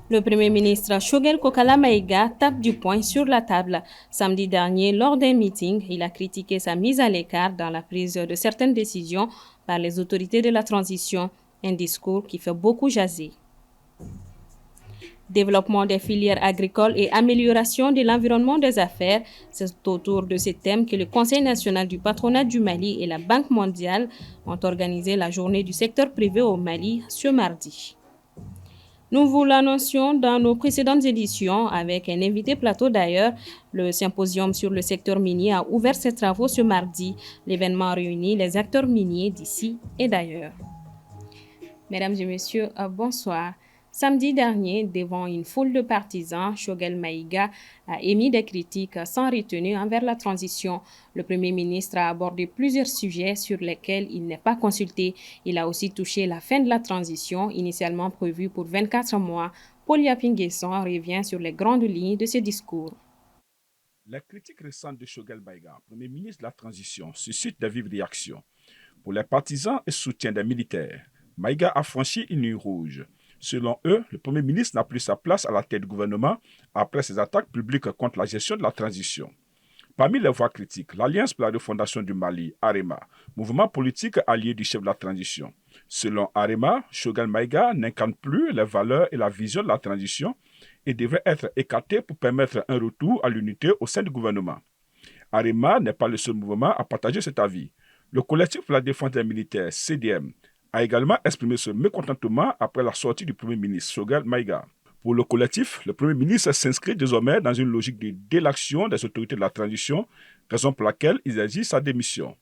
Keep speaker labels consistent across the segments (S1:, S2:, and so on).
S1: Le Premier ministre Shogel Kokala Maïga tape du poing sur la table. Samedi dernier, lors d'un meeting, il a critiqué sa mise à l'écart dans la prise de certaines décisions par les autorités de la transition, un discours qui fait beaucoup jaser. Développement des filières agricoles et amélioration de l'environnement des affaires, c'est autour de ces thèmes que le Conseil national du patronat du Mali et la Banque mondiale ont organisé la journée du secteur privé au Mali ce mardi. Nous vous l'annoncions dans nos précédentes éditions avec un invité plateau d'ailleurs. Le symposium sur le secteur minier a ouvert ses travaux ce mardi. L'événement réunit les acteurs miniers d'ici et d'ailleurs. Mesdames et messieurs, bonsoir. Samedi dernier, devant une foule de partisans, Shogel Maïga a émis des critiques sans retenue envers la transition. Le Premier ministre a abordé plusieurs sujets sur lesquels il n'est pas consulté. Il a aussi touché la fin de la transition, initialement prévue pour 24 mois. Paul Yapinguesson revient sur les grandes lignes de ce discours.
S2: La critique récente de Shogel Maïga, Premier ministre de la Transition, suscite de vives réactions. Pour les partisans et soutiens des militaires, Maïga a franchi une ligne rouge. Selon eux, le Premier ministre n'a plus sa place à la tête du gouvernement après ses attaques publiques contre la gestion de la transition. Parmi les voix critiques, l'Alliance pour la refondation du Mali, AREMA, mouvement politique allié du chef de la transition. Selon AREMA, Shogel Maïga n'incarne plus les valeurs et la vision de la transition et devrait être écarté pour permettre un retour à l'unité au sein du gouvernement. AREMA n'est pas le seul mouvement à partager cet avis. Le collectif pour la défense des militaires, CDM, a également exprimé ce mécontentement après la sortie du Premier ministre Shogel Maïga. Pour le collectif, le Premier ministre s'inscrit désormais dans une logique de délaction des autorités de la transition, raison pour laquelle il exige sa démission.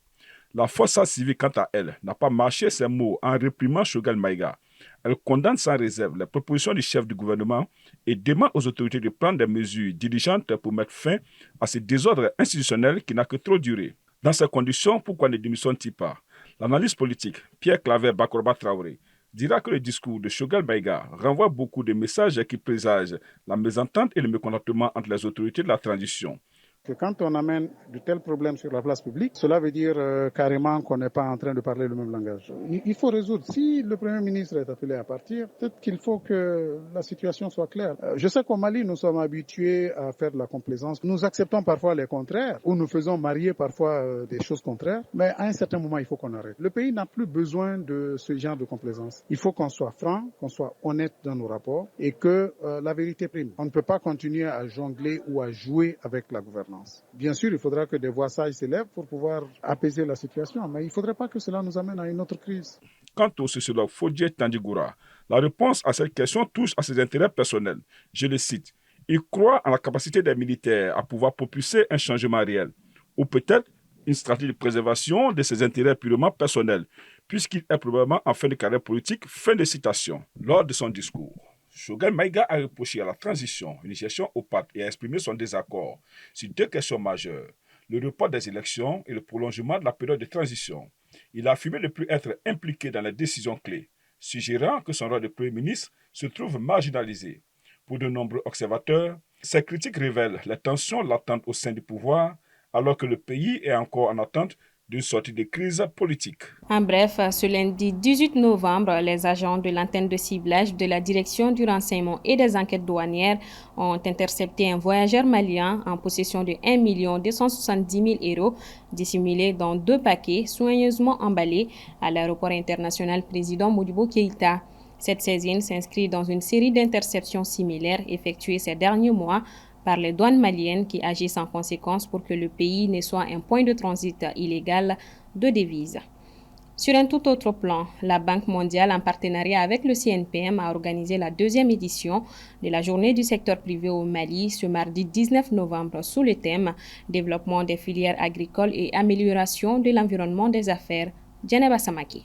S2: La force civile, quant à elle, n'a pas marché ses mots en réprimant Shogel Maïga. Elle condamne sans réserve les propositions du chef du gouvernement et demande aux autorités de prendre des mesures diligentes pour mettre fin à ce désordre institutionnel qui n'a que trop duré. Dans ces conditions, pourquoi ne démissionne-t-il pas? L'analyste politique Pierre Claver Bakorba Traoré dira que le discours de Shogel Maïga renvoie beaucoup de messages qui présagent la mésentente et le mécontentement entre les autorités de la transition.
S3: Que quand on amène de tels problèmes sur la place publique, cela veut dire carrément qu'on n'est pas en train de parler le même langage. Il faut résoudre. Si le Premier ministre est appelé à partir, peut-être qu'il faut que la situation soit claire. Je sais qu'au Mali, nous sommes habitués à faire de la complaisance. Nous acceptons parfois les contraires, ou nous faisons marier parfois des choses contraires, mais à un certain moment, il faut qu'on arrête. Le pays n'a plus besoin de ce genre de complaisance. Il faut qu'on soit franc, qu'on soit honnête dans nos rapports et que la vérité prime. On ne peut pas continuer à jongler ou à jouer avec la gouvernance. Bien sûr, il faudra que des voix sages s'élèvent pour pouvoir apaiser la situation, mais il ne faudrait pas que cela nous amène à une autre crise.
S2: Quant au sociologue Fodje Tandigoura, la réponse à cette question touche à ses intérêts personnels. Je le cite. Il croit en la capacité des militaires à pouvoir propulser un changement réel, ou peut-être une stratégie de préservation de ses intérêts purement personnels, puisqu'il est probablement en fin de carrière politique. Fin de citation. Lors de son discours, Shogel Maïga a reproché à la transition une gestion opaque et a exprimé son désaccord sur deux questions majeures, le report des élections et le prolongement de la période de transition. Il a affirmé ne plus être impliqué dans les décisions clés, suggérant que son rôle de Premier ministre se trouve marginalisé. Pour de nombreux observateurs, ces critiques révèlent les tensions latentes au sein du pouvoir, alors que le pays est encore en attente d'une sortie de crise politique.
S1: En bref, ce lundi 18 novembre, les agents de l'antenne de ciblage de la direction du renseignement et des enquêtes douanières ont intercepté un voyageur malien en possession de 1 270 000 € dissimulés dans 2 paquets soigneusement emballés à l'aéroport international président Modibo Keïta. Cette saisine s'inscrit dans une série d'interceptions similaires effectuées ces derniers mois par les douanes maliennes qui agissent en conséquence pour que le pays ne soit un point de transit illégal de devises. Sur un tout autre plan, la Banque mondiale, en partenariat avec le CNPM, a organisé la 2e édition de la journée du secteur privé au Mali ce mardi 19 novembre sous le thème « Développement des filières agricoles et amélioration de l'environnement des affaires ». Djeneba Samaki.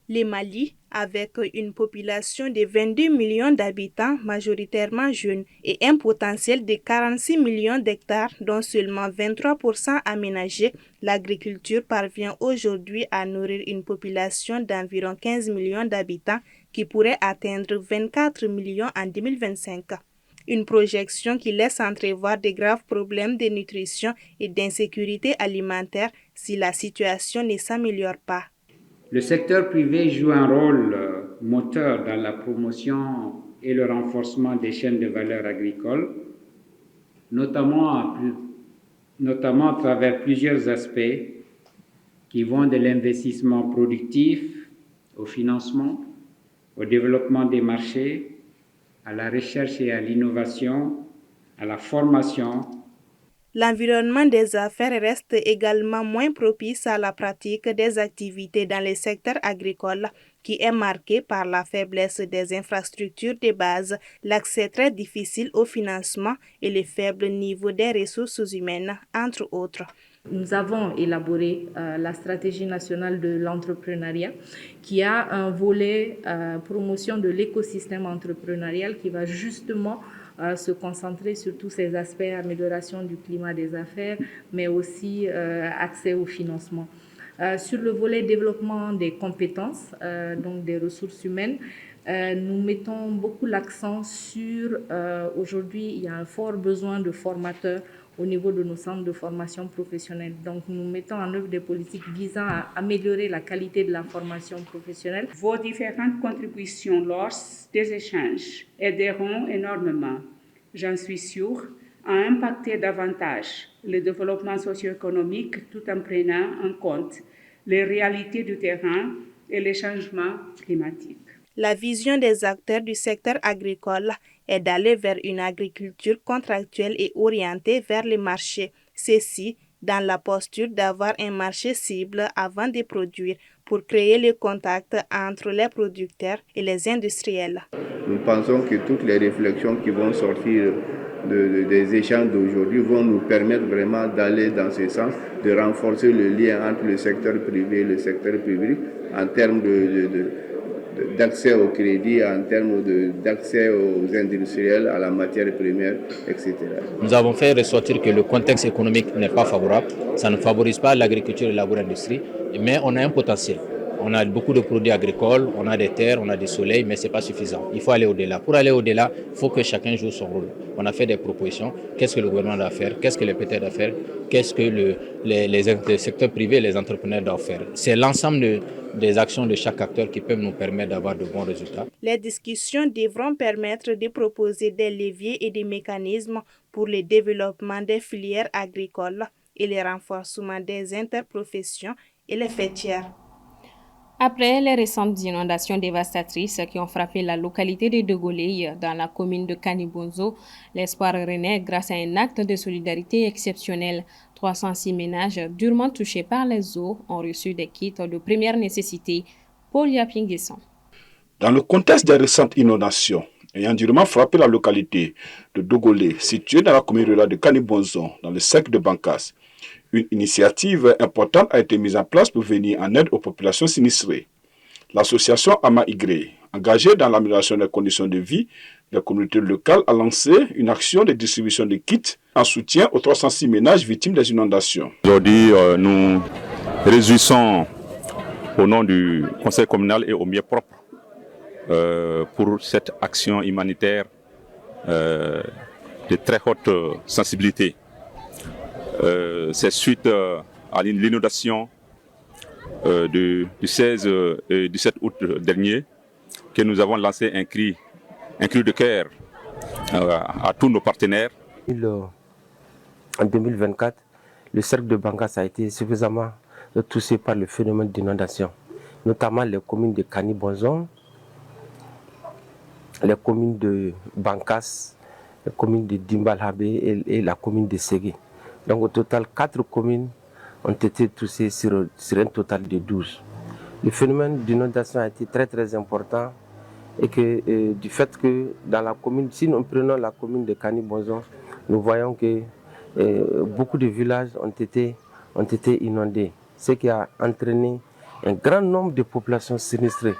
S4: Le Mali, avec une population de 22 millions d'habitants, majoritairement jeunes, et un potentiel de 46 millions d'hectares, dont seulement 23% aménagés, l'agriculture parvient aujourd'hui à nourrir une population d'environ 15 millions d'habitants qui pourrait atteindre 24 millions en 2025. Une projection qui laisse entrevoir de graves problèmes de nutrition et d'insécurité alimentaire si la situation ne s'améliore pas.
S5: Le secteur privé joue un rôle moteur dans la promotion et le renforcement des chaînes de valeur agricoles, notamment à travers plusieurs aspects qui vont de l'investissement productif au financement, au développement des marchés, à la recherche et à l'innovation, à la formation.
S4: L'environnement des affaires reste également moins propice à la pratique des activités dans le secteur agricole, qui est marqué par la faiblesse des infrastructures de base, l'accès très difficile au financement et le faible niveau des ressources humaines, entre autres.
S6: Nous avons élaboré la stratégie nationale de l'entrepreneuriat qui a un volet promotion de l'écosystème entrepreneurial qui va justement se concentrer sur tous ces aspects, amélioration du climat des affaires, mais aussi accès au financement. Sur le volet développement des compétences, donc des ressources humaines, nous mettons beaucoup l'accent sur, aujourd'hui, il y a un fort besoin de formateurs au niveau de nos centres de formation professionnelle. Donc, nous mettons en œuvre des politiques visant à améliorer la qualité de la formation professionnelle.
S7: Vos différentes contributions lors des échanges aideront énormément, j'en suis sûre, à impacter davantage le développement socio-économique tout en prenant en compte les réalités du terrain et les changements climatiques.
S4: La vision des acteurs du secteur agricole est d'aller vers une agriculture contractuelle et orientée vers les marchés. Ceci dans la posture d'avoir un marché cible avant de produire pour créer le contact entre les producteurs et les industriels.
S8: Nous pensons que toutes les réflexions qui vont sortir des échanges d'aujourd'hui vont nous permettre vraiment d'aller dans ce sens, de renforcer le lien entre le secteur privé et le secteur public en termes d'accès au crédit, en termes d'accès aux industriels, à la matière première, etc.
S9: Nous avons fait ressortir que le contexte économique n'est pas favorable, ça ne favorise pas l'agriculture et l'agro-industrie, mais on a un potentiel. On a beaucoup de produits agricoles, on a des terres, on a du soleil, mais ce n'est pas suffisant. Il faut aller au-delà. Pour aller au-delà, il faut que chacun joue son rôle. On a fait des propositions. Qu'est-ce que le gouvernement doit faire? Qu'est-ce que les PTR doivent faire? Qu'est-ce que les secteurs privés et les entrepreneurs doivent faire? C'est l'ensemble des actions de chaque acteur qui peuvent nous permettre d'avoir de bons résultats.
S4: Les discussions devront permettre de proposer des leviers et des mécanismes pour le développement des filières agricoles et le renforcement des interprofessions et les fêtières.
S1: Après les récentes inondations dévastatrices qui ont frappé la localité de Dogoley dans la commune de Kanibonzo, l'espoir renaît grâce à un acte de solidarité exceptionnel. 306 ménages durement touchés par les eaux ont reçu des kits de première nécessité. Paul Yapinguesson.
S2: Dans le contexte des récentes inondations ayant durement frappé la localité de Dogoley, située dans la commune rurale de Kanibonzo, dans le cercle de Bankas, une initiative importante a été mise en place pour venir en aide aux populations sinistrées. L'association Ama Igré, engagée dans l'amélioration des conditions de vie des communautés locales, a lancé une action de distribution de kits en soutien aux 306 ménages victimes des inondations.
S10: Aujourd'hui, nous réjouissons au nom du conseil communal et au mieux propre pour cette action humanitaire de très haute sensibilité. C'est suite à l'inondation du 16 et 17 août dernier que nous avons lancé un cri de cœur à tous nos partenaires.
S11: En 2024, le cercle de Bankas a été suffisamment touché par le phénomène d'inondation, notamment les communes de Kanibonzo, les communes de Bankas, les communes de Dimbalhabé et la commune de Ségué. Donc au total, 4 communes ont été touchées sur un total de 12. Le phénomène d'inondation a été très important et que du fait que dans la commune, si nous prenons la commune de Kanibonzo, nous voyons que beaucoup de villages ont été inondés, ce qui a entraîné un grand nombre de populations sinistrées.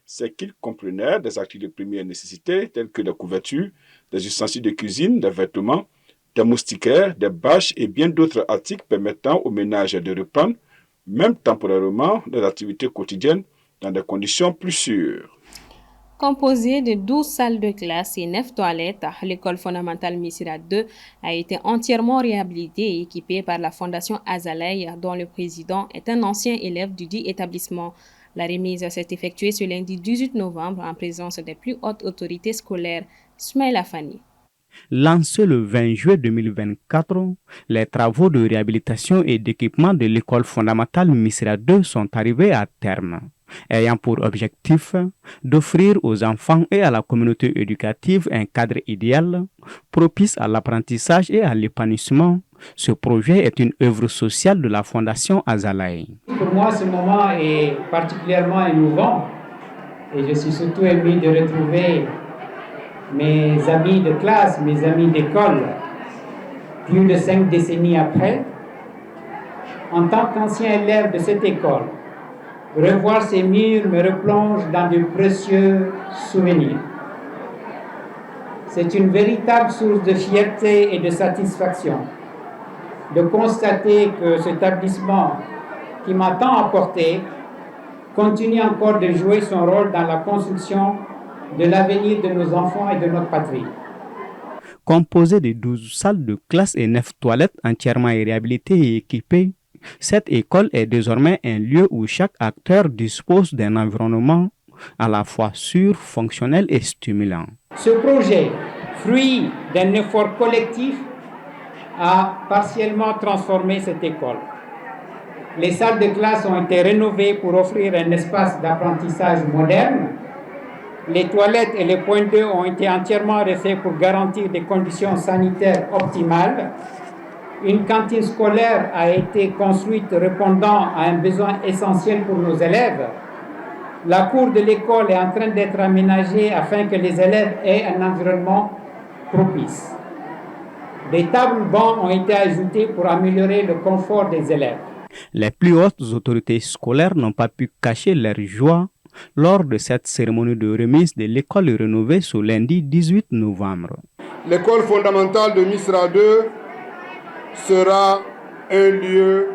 S2: Ces kits comprenaient des articles de première nécessité tels que des couvertures, des ustensiles de cuisine, des vêtements, des moustiquaires, des bâches et bien d'autres articles permettant aux ménages de reprendre, même temporairement, leurs activités quotidiennes dans des conditions plus sûres.
S1: Composée de 12 salles de classe et 9 toilettes, l'école fondamentale Missira 2 a été entièrement réhabilitée et équipée par la Fondation Azalea, dont le président est un ancien élève du dit établissement. La remise s'est effectuée ce lundi 18 novembre en présence des plus hautes autorités scolaires. Smaïla Fani.
S12: Lancé le 20 juillet 2024, les travaux de réhabilitation et d'équipement de l'école fondamentale Missira 2 sont arrivés à terme, ayant pour objectif d'offrir aux enfants et à la communauté éducative un cadre idéal, propice à l'apprentissage et à l'épanouissement. Ce projet est une œuvre sociale de la Fondation Azalaï.
S5: Pour moi, ce moment est particulièrement émouvant et je suis surtout ému de retrouver mes amis de classe, mes amis d'école, plus de 5 décennies après. En tant qu'ancien élève de cette école, revoir ces murs me replonge dans de précieux souvenirs. C'est une véritable source de fierté et de satisfaction de constater que cet établissement qui m'a tant apporté continue encore de jouer son rôle dans la construction de l'avenir de nos enfants et de notre patrie.
S12: Composée de 12 salles de classe et 9 toilettes entièrement réhabilitées et équipées, cette école est désormais un lieu où chaque acteur dispose d'un environnement à la fois sûr, fonctionnel et stimulant.
S5: Ce projet, fruit d'un effort collectif, a partiellement transformé cette école. Les salles de classe ont été rénovées pour offrir un espace d'apprentissage moderne. Les toilettes et les points d'eau ont été entièrement refaits pour garantir des conditions sanitaires optimales. Une cantine scolaire a été construite répondant à un besoin essentiel pour nos élèves. La cour de l'école est en train d'être aménagée afin que les élèves aient un environnement propice. Des tables-bancs ont été ajoutées pour améliorer le confort des élèves.
S12: Les plus hautes autorités scolaires n'ont pas pu cacher leur joie lors de cette cérémonie de remise de l'école rénovée ce lundi 18 novembre.
S13: L'école fondamentale de Missira 2 sera un lieu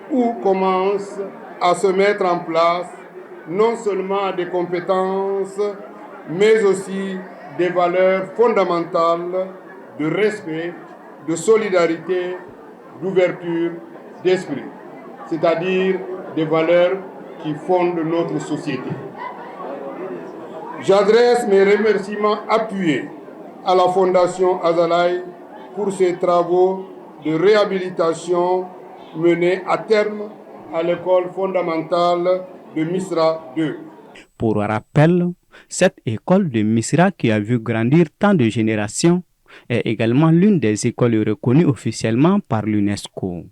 S13: où commencent à se mettre en place non seulement des compétences, mais aussi des valeurs fondamentales de respect, de solidarité, d'ouverture d'esprit, c'est-à-dire des valeurs qui fondent notre société. J'adresse mes remerciements appuyés à la Fondation Azalaï pour ces travaux de réhabilitation menés à terme à l'école fondamentale de Missira 2.
S12: Pour rappel, cette école de Missira qui a vu grandir tant de générations est également l'une des écoles reconnues officiellement par l'UNESCO.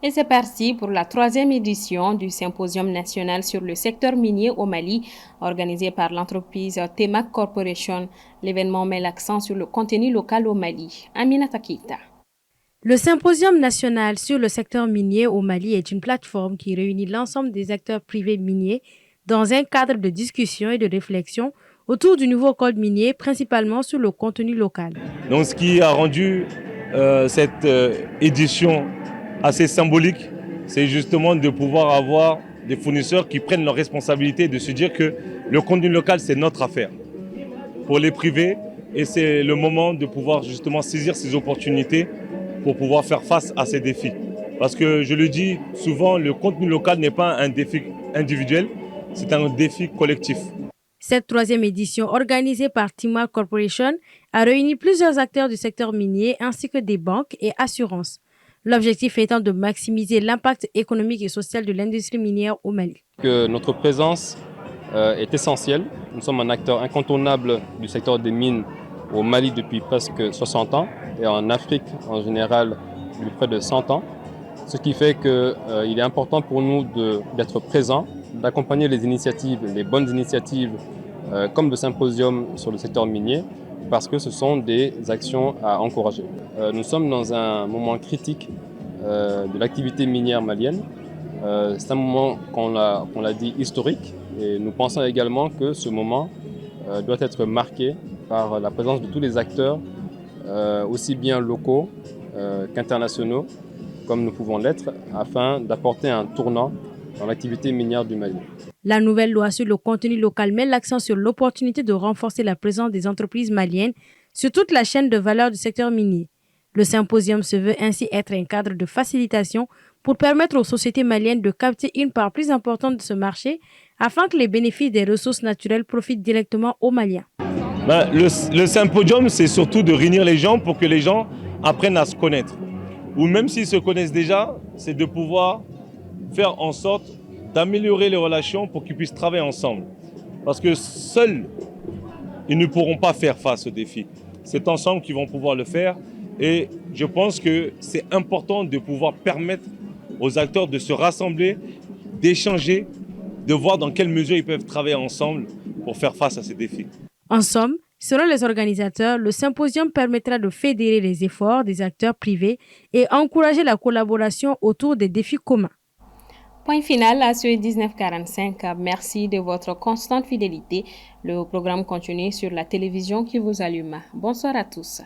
S1: Et c'est parti pour la 3e édition du Symposium national sur le secteur minier au Mali, organisé par l'entreprise Temac Corporation. L'événement met l'accent sur le contenu local au Mali. Aminata Keita.
S14: Le Symposium national sur le secteur minier au Mali est une plateforme qui réunit l'ensemble des acteurs privés miniers dans un cadre de discussion et de réflexion autour du nouveau code minier, principalement sur le contenu local.
S15: Donc, ce qui a rendu cette édition assez symbolique, c'est justement de pouvoir avoir des fournisseurs qui prennent leurs responsabilités, de se dire que le contenu local, c'est notre affaire pour les privés, et c'est le moment de pouvoir justement saisir ces opportunités pour pouvoir faire face à ces défis. Parce que je le dis souvent, le contenu local n'est pas un défi individuel, c'est un défi collectif.
S14: Cette 3e édition, organisée par Temac Corporation, a réuni plusieurs acteurs du secteur minier ainsi que des banques et assurances. L'objectif étant de maximiser l'impact économique et social de l'industrie minière au Mali.
S16: Notre présence est essentielle. Nous sommes un acteur incontournable du secteur des mines au Mali depuis presque 60 ans et en Afrique en général depuis près de 100 ans. Ce qui fait qu'il est important pour nous d'être présents, d'accompagner les initiatives, les bonnes initiatives comme le symposium sur le secteur minier, parce que ce sont des actions à encourager. Nous sommes dans un moment critique de l'activité minière malienne. C'est un moment, qu'on l'a dit, historique, et nous pensons également que ce moment doit être marqué par la présence de tous les acteurs, aussi bien locaux qu'internationaux, comme nous pouvons l'être, afin d'apporter un tournant dans l'activité minière du Mali.
S14: La nouvelle loi sur le contenu local met l'accent sur l'opportunité de renforcer la présence des entreprises maliennes sur toute la chaîne de valeur du secteur minier. Le symposium se veut ainsi être un cadre de facilitation pour permettre aux sociétés maliennes de capter une part plus importante de ce marché afin que les bénéfices des ressources naturelles profitent directement aux Maliens.
S15: Le symposium, c'est surtout de réunir les gens pour que les gens apprennent à se connaître. Ou même s'ils se connaissent déjà, c'est de pouvoir faire en sorte d'améliorer les relations pour qu'ils puissent travailler ensemble. Parce que seuls, ils ne pourront pas faire face aux défis. C'est ensemble qu'ils vont pouvoir le faire. Et je pense que c'est important de pouvoir permettre aux acteurs de se rassembler, d'échanger, de voir dans quelle mesure ils peuvent travailler ensemble pour faire face à ces défis.
S14: En somme, selon les organisateurs, le symposium permettra de fédérer les efforts des acteurs privés et encourager la collaboration autour des défis communs.
S1: Point final à ce 1945. Merci de votre constante fidélité. Le programme continue sur la télévision qui vous allume. Bonsoir à tous.